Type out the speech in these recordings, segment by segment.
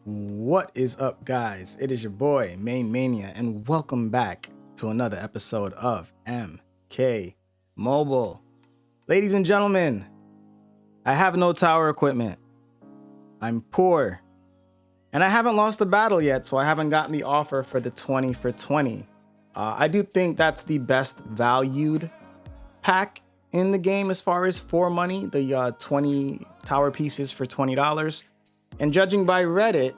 What is up, guys? It is your boy MaineMania, and welcome back to another episode of MK Mobile. Ladies and gentlemen, I have no tower equipment. I'm poor, and I haven't lost the battle yet, so I haven't gotten the offer for the 20 for 20. I do think that's the best valued pack in the game as far as for money, the 20 tower pieces for $20. And judging by Reddit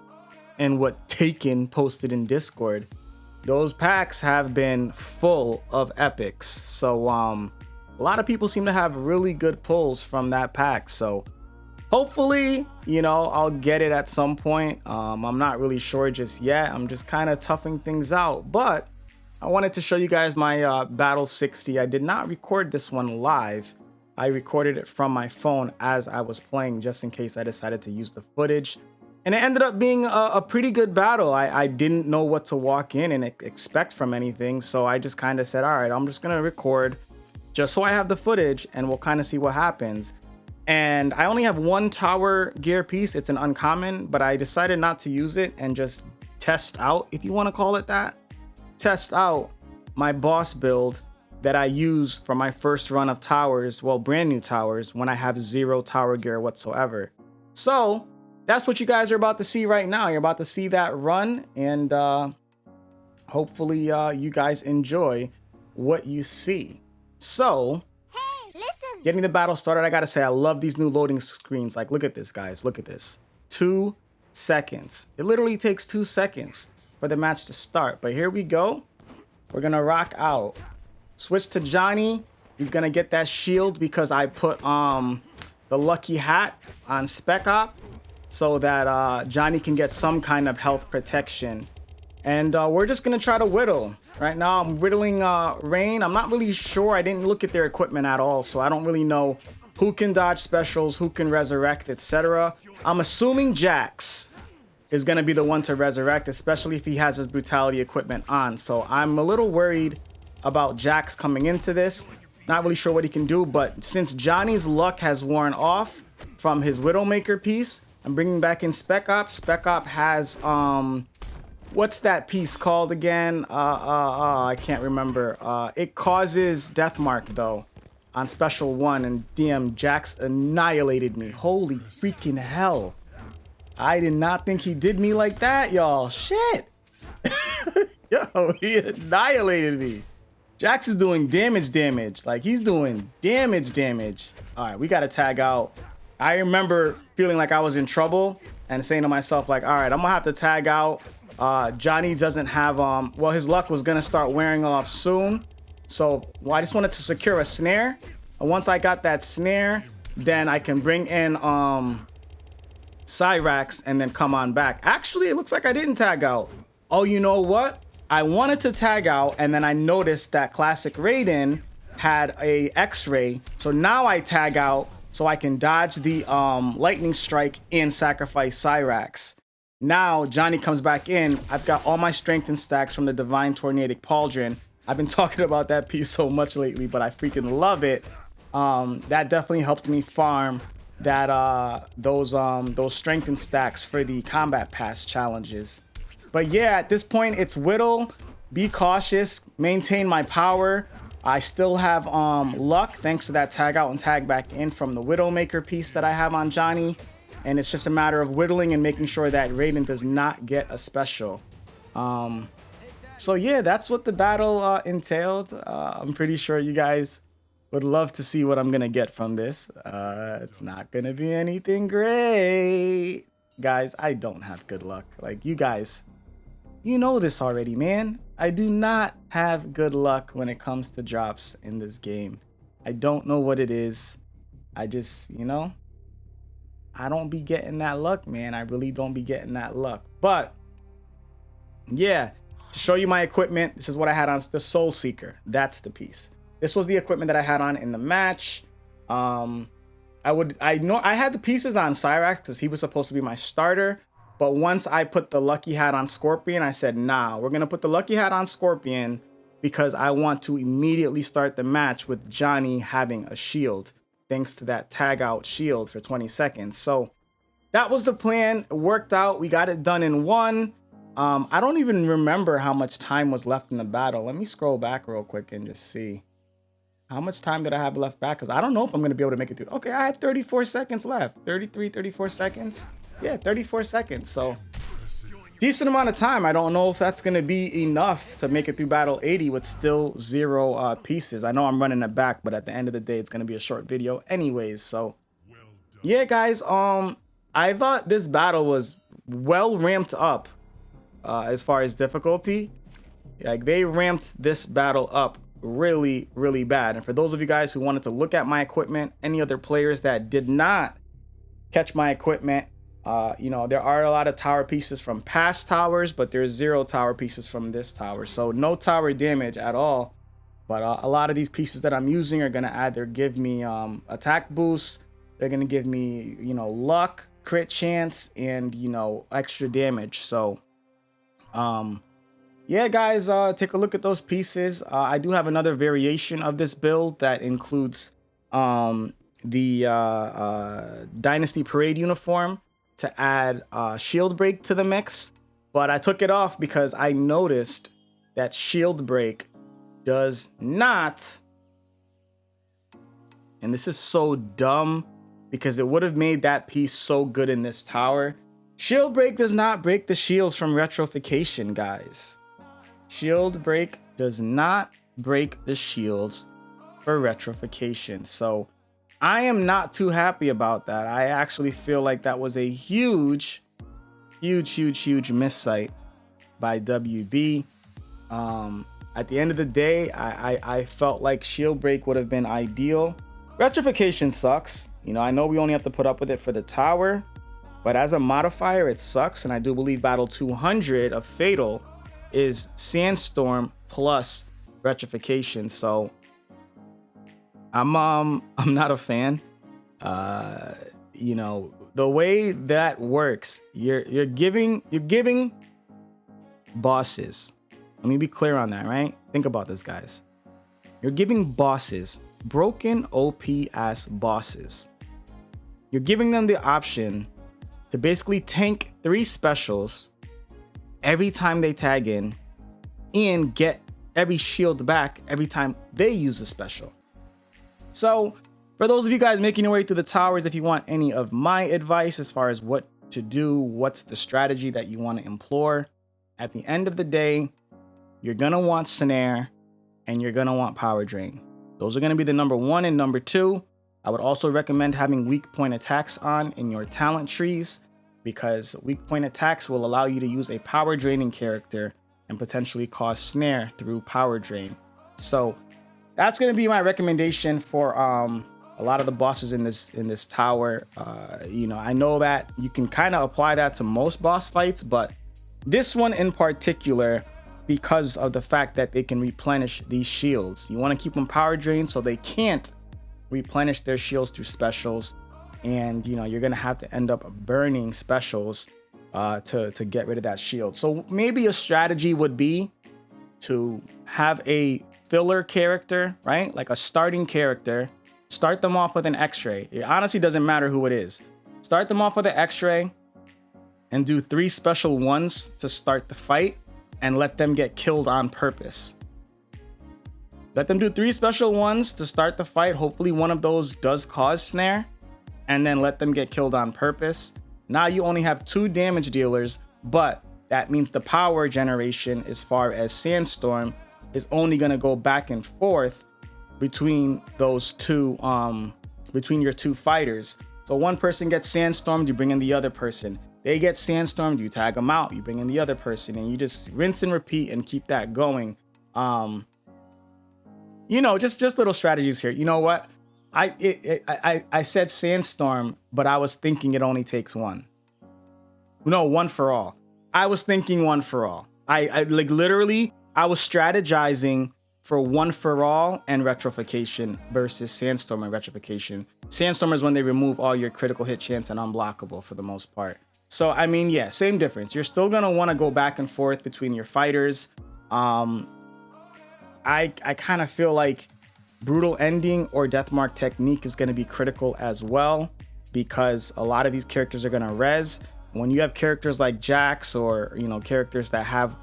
and what Taken posted in Discord, those packs have been full of epics. So a lot of people seem to have really good pulls from that pack. So hopefully, I'll get it at some point. I'm not really sure just yet. I'm just kind of toughing things out. But I wanted to show you guys my Battle 60. I did not record this one live. I recorded it from my phone as I was playing, just in case I decided to use the footage. And it ended up being a pretty good battle. I didn't know what to walk in and expect from anything. So I just kind of said, all right, I'm just going to record just so I have the footage and we'll kind of see what happens. And I only have one tower gear piece. It's an uncommon, but I decided not to use it and just test out, if you want to call it that, test out my boss build that I used for my first run of towers, well, brand new towers, when I have zero tower gear whatsoever. So that's what you guys are about to see right now. You're about to see that run, and hopefully you guys enjoy what you see. So, Hey, listen. getting the battle started, I gotta say, I love these new loading screens. Like, look at this, guys. Look at this. 2 seconds. It literally takes 2 seconds for the match to start. But here we go. We're gonna rock out. Switch to Johnny. He's gonna get that shield because I put the lucky hat on Spec Op so that Johnny can get some kind of health protection. And we're just gonna try to whittle. Right now I'm whittling Rain. I'm not really sure. I didn't look at their equipment at all, so I don't really know who can dodge specials, who can resurrect, etc. I'm assuming Jax is gonna be the one to resurrect, especially if he has his brutality equipment on. So I'm a little worried about Jax coming into this. Not really sure what he can do, but since Johnny's luck has worn off from his Widowmaker piece, I'm bringing back in Spec Op. Spec Op has what's that piece called again? I can't remember. It causes death mark though on special 1, and DM Jax annihilated me. Holy freaking hell. I did not think he did me like that, y'all. Shit. Yo, he annihilated me. Jax is doing damage. Like, he's doing damage. All right, we got to tag out. I remember feeling like I was in trouble and saying to myself, like, all right, I'm going to have to tag out. Johnny doesn't have, well, his luck was going to start wearing off soon. So I just wanted to secure a snare. And once I got that snare, then I can bring in Cyrax and then come on back. Actually, it looks like I didn't tag out. Oh, you know what? I wanted to tag out, and then I noticed that Classic Raiden had a X-ray. So now I tag out so I can dodge the lightning strike and sacrifice Cyrax. Now Johnny comes back in. I've got all my strength and stacks from the Divine Tornadic Pauldron. I've been talking about that piece so much lately, but I freaking love it. That definitely helped me farm that those strength and stacks for the combat pass challenges. But yeah, at this point it's whittle, be cautious, maintain my power. I still have luck thanks to that tag out and tag back in from the Widowmaker piece that I have on Johnny. And it's just a matter of whittling and making sure that Raiden does not get a special. So yeah, that's what the battle entailed. I'm pretty sure you guys would love to see what I'm gonna get from this. It's not gonna be anything great. Guys, I don't have good luck. Like, you guys, you know this already, man. I do not have good luck when it comes to drops in this game. I don't know what it is. I just, I don't be getting that luck, man. I really don't be getting that luck. But yeah, to show you my equipment, this is what I had on the Soul Seeker. That's the piece. This was the equipment that I had on in the match. I had the pieces on Cyrax because he was supposed to be my starter. But once I put the lucky hat on Scorpion, I said, nah, we're going to put the lucky hat on Scorpion because I want to immediately start the match with Johnny having a shield, thanks to that tag out shield for 20 seconds. So that was the plan. It worked out. We got it done in one. I don't even remember how much time was left in the battle. Let me scroll back real quick and just see. How much time did I have left back? Because I don't know if I'm going to be able to make it through. Okay, I had 34 seconds left. 33, 34 seconds. Yeah, 34 seconds. So decent amount of time. I don't know if that's going to be enough to make it through battle 80 with still 0 pieces. I know I'm running it back, but at the end of the day, it's going to be a short video anyways. So yeah, guys, I thought this battle was well ramped up as far as difficulty. Like, they ramped this battle up really, really bad. And for those of you guys who wanted to look at my equipment, any other players that did not catch my equipment, you know, there are a lot of tower pieces from past towers, but there's 0 tower pieces from this tower, so no tower damage at all. But a lot of these pieces that I'm using are going to either give me attack boosts, they're going to give me, you know, luck, crit chance, and, you know, extra damage. So yeah, guys, take a look at those pieces. I do have another variation of this build that includes the Dynasty Parade uniform to add shield break to the mix, but I took it off because I noticed that shield break does not, and this is so dumb because it would have made that piece so good in this tower. Shield break does not break the shields from retrification, guys. Shield break does not break the shields for retrification. So I am not too happy about that. I actually feel like that was a huge missight by WB. At the end of the day, I felt like shield break would have been ideal. Retrification sucks. You know, I know we only have to put up with it for the tower, but as a modifier, it sucks. And I do believe battle 200 of Fatal is Sandstorm plus retrification. So I'm not a fan. You know, the way that works, you're giving bosses. Let me be clear on that, right? Think about this, guys. You're giving bosses, broken OP ass bosses. You're giving them the option to basically tank 3 specials every time they tag in and get every shield back every time they use a special. So for those of you guys making your way through the towers, if you want any of my advice as far as what to do, what's the strategy that you want to employ, at the end of the day, you're going to want snare and you're going to want power drain. Those are going to be the number 1 and number 2. I would also recommend having weak point attacks on in your talent trees, because weak point attacks will allow you to use a power draining character and potentially cause snare through power drain. So that's going to be my recommendation for a lot of the bosses in this tower. You know, I know that you can kind of apply that to most boss fights, but this one in particular, because of the fact that they can replenish these shields, you want to keep them power drained so they can't replenish their shields through specials. And you know, you're gonna have to end up burning specials to get rid of that shield. So maybe a strategy would be to have a filler character, right? Like a starting character. Start them off with an X-ray. It honestly doesn't matter who it is. Start them off with an X-ray and do 3 special ones to start the fight and let them get killed on purpose. Let them do 3 special ones to start the fight. Hopefully one of those does cause snare, and then let them get killed on purpose. Now you only have 2 damage dealers, but that means the power generation as far as Sandstorm is only going to go back and forth between those 2, between your 2 fighters. So one person gets Sandstormed, you bring in the other person. They get Sandstormed, you tag them out, you bring in the other person, and you just rinse and repeat and keep that going. You know, just little strategies here. You know what? I said Sandstorm, but I was thinking it only takes 1. No, 1 for all. I was thinking 1 for all. I like literally, I was strategizing for 1 for all and retrification versus Sandstorm and retrification. Sandstorm is when they remove all your critical hit chance and unblockable for the most part. So, I mean, yeah, same difference. You're still going to want to go back and forth between your fighters. I kind of feel like Brutal Ending or Deathmark Technique is going to be critical as well. because a lot of these characters are gonna res. When you have characters like Jax or, you know, characters that have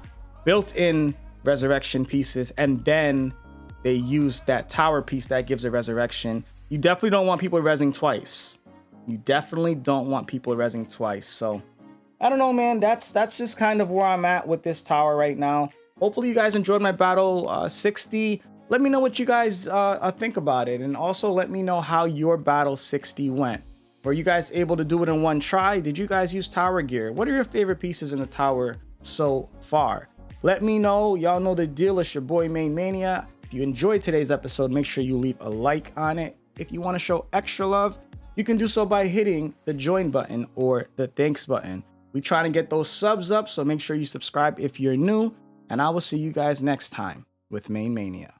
built-in resurrection pieces and then they use that tower piece that gives a resurrection, you definitely don't want people resing twice. You definitely don't want people resing twice. So I don't know, man. That's just kind of where I'm at with this tower right now. Hopefully you guys enjoyed my battle 60. Let me know what you guys think about it, and also let me know how your battle 60 went. Were you guys able to do it in one try? Did you guys use tower gear? What are your favorite pieces in the tower so far? Let me know. Y'all know the deal. It's your boy MaineMania. If you enjoyed today's episode, make sure you leave a like on it. If you want to show extra love, you can do so by hitting the join button or the thanks button. We try to get those subs up, so make sure you subscribe if you're new, and I will see you guys next time with MaineMania.